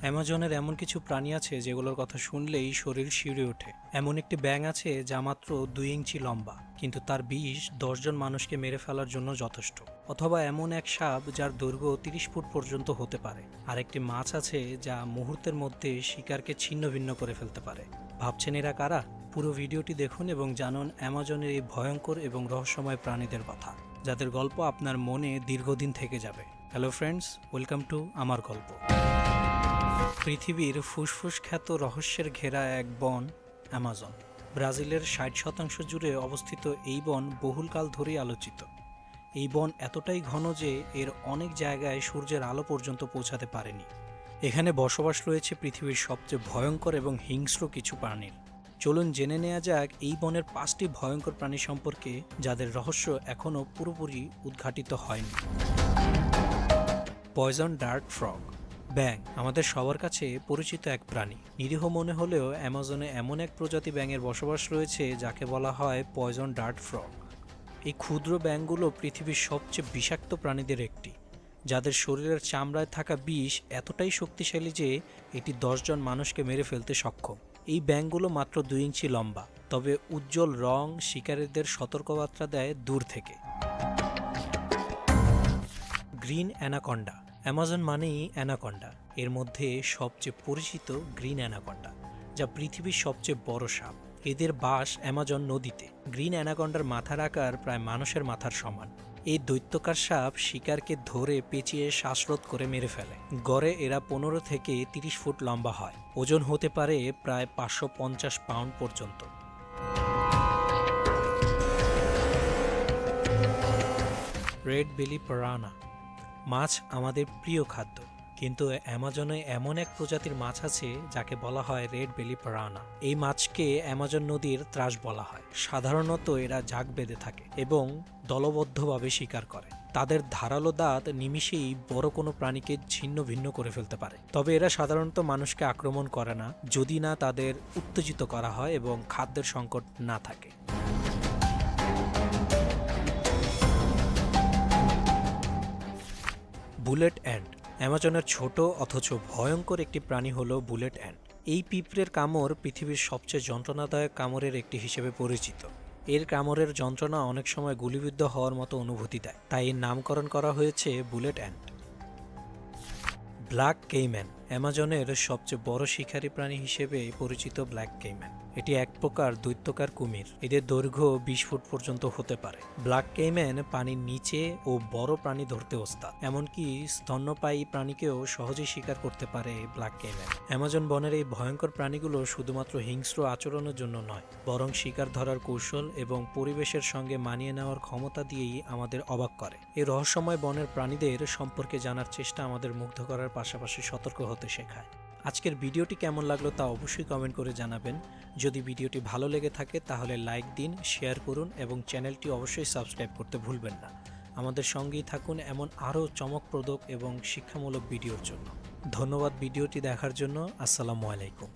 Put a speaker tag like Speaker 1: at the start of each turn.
Speaker 1: অ্যামাজনের এমন কিছু প্রাণী আছে যেগুলোর কথা শুনলেই শরীর শিউরে ওঠে। এমন একটি ব্যাঙ আছে যা মাত্র 2 ইঞ্চি লম্বা, কিন্তু তার বিষ 10 জন মানুষকে মেরে ফেলার জন্য যথেষ্ট। অথবা এমন এক সাপ যার দৈর্ঘ্য 30 ফুট পর্যন্ত হতে পারে। আর একটি মাছ আছে যা মুহূর্তের মধ্যে শিকারকে ছিন্ন ভিন্ন করে ফেলতে পারে। ভাবছেন এরা কারা? পুরো ভিডিওটি দেখুন এবং জানুন অ্যামাজনের এই ভয়ঙ্কর এবং রহস্যময় প্রাণীদের কথা, যাদের গল্প আপনার মনে দীর্ঘদিন থেকে যাবে। হ্যালো ফ্রেন্ডস, ওয়েলকাম টু আমার গল্প। পৃথিবীর ফুসফুস খ্যাত রহস্যের ঘেরা এক বন অ্যামাজন। ব্রাজিলের 60% জুড়ে অবস্থিত এই বন বহুলকাল ধরেই আলোচিত। এই বন এতটাই ঘন যে এর অনেক জায়গায় সূর্যের আলো পর্যন্ত পৌঁছাতে পারেনি। এখানে বসবাস রয়েছে পৃথিবীর সবচেয়ে ভয়ঙ্কর এবং হিংস্র কিছু প্রাণীর। চলুন জেনে নেওয়া যাক এই বনের 5টি ভয়ঙ্কর প্রাণী সম্পর্কে, যাদের রহস্য এখনও পুরোপুরি উদ্ঘাটিত হয়নি। Poison dart frog. ব্যাঙ আমাদের সবার কাছে পরিচিত এক প্রাণী। নিরীহ মনে হলেও অ্যামাজনে এমন এক প্রজাতি ব্যাঙের বসবাস রয়েছে যাকে বলা হয় পয়জন ডার্ট ফ্রগ। এই ক্ষুদ্র ব্যাঙগুলো পৃথিবীর সবচেয়ে বিষাক্ত প্রাণীদের একটি, যাদের শরীরের চামড়ায় থাকা বিষ এতটাই শক্তিশালী যে এটি 10 জন মানুষকে মেরে ফেলতে সক্ষম। এই ব্যাঙগুলো মাত্র 2 ইঞ্চি লম্বা, তবে উজ্জ্বল রং শিকারীদের সতর্কবার্তা দেয় দূর থেকে। Green anaconda. অ্যামাজন মানেই অ্যানাকন্ডা। এর মধ্যে সবচেয়ে পরিচিত গ্রিন অ্যানাকন্ডা, যা পৃথিবীর সবচেয়ে বড় সাপ। এদের বাস অ্যামাজন নদীতে। গ্রিন অ্যানাকন্ডার মাথার আকার প্রায় মানুষের মাথার সমান। এই দৈত্যকার সাপ শিকারকে ধরে পেঁচিয়ে শ্বাসরোধ করে মেরে ফেলে। গড়ে এরা 15 থেকে 30 ফুট লম্বা হয়। ওজন হতে পারে প্রায় 550 পাউন্ড পর্যন্ত। Red belly piranha. মাছ আমাদের প্রিয় খাদ্য, কিন্তু অ্যামাজনে এমন এক প্রজাতির মাছ আছে যাকে বলা হয় রেড বেলি পিরানহা। এই মাছকে অ্যামাজন নদীর ত্রাস বলা হয়। সাধারণত এরা ঝাঁক বেঁধে থাকে এবং দলবদ্ধভাবে শিকার করে। তাদের ধারালো দাঁত নিমিষেই বড় কোনো প্রাণীকে ছিন্ন ভিন্ন করে ফেলতে পারে। তবে এরা সাধারণত মানুষকে আক্রমণ করে না, যদি না তাদের উত্তেজিত করা হয় এবং খাদ্যের সংকট না থাকে। Bullet ant. অ্যামাজনের ছোট অথচ ভয়ঙ্কর একটি প্রাণী হলো বুলেট অ্যান্ট। এই পিঁপড়ের কামড় পৃথিবীর সবচেয়ে যন্ত্রণাদায়ক কামড়ের একটি হিসেবে পরিচিত। এর কামড়ের যন্ত্রণা অনেক সময় গুলিবিদ্ধ হওয়ার মতো অনুভূতি দেয়, তাই এর নামকরণ করা হয়েছে বুলেট অ্যান্ট। Black Cayman. অ্যামাজনের সবচেয়ে বড় শিকারী প্রাণী হিসেবে পরিচিত ব্ল্যাক কেইম্যান। এটি এক প্রকার দৈত্যকার কুমির। এদের দৈর্ঘ্য 20 ফুট পর্যন্ত হতে পারে। ব্ল্যাক কেইম্যান পানির নিচে ও বড় প্রাণী ধরতে ওস্তাদ। এমনকি স্তন্যপায়ী প্রাণীকেও সহজেই শিকার করতে পারে ব্ল্যাক কেইম্যান। অ্যামাজন বনের এই ভয়ঙ্কর প্রাণীগুলো শুধুমাত্র হিংস্র আচরণের জন্য নয়, বরং শিকার ধরার কৌশল এবং পরিবেশের সঙ্গে মানিয়ে নেওয়ার ক্ষমতা দিয়েই আমাদের অবাক করে। এই রহস্যময় বনের প্রাণীদের সম্পর্কে জানার চেষ্টা আমাদের মুগ্ধ করার পাশাপাশি সতর্ক হতে শেখায়। আজকের ভিডিওটি কেমন লাগলো তা অবশ্যই কমেন্ট করে জানাবেন। যদি ভিডিওটি ভালো লেগে থাকে তাহলে লাইক দিন, শেয়ার করুন এবং চ্যানেলটি অবশ্যই সাবস্ক্রাইব করতে ভুলবেন না। আমাদের সঙ্গেই থাকুন এমন আরও চমকপ্রদ এবং শিক্ষামূলক ভিডিওর জন্য। ধন্যবাদ ভিডিওটি দেখার জন্য। আসসালামু আলাইকুম।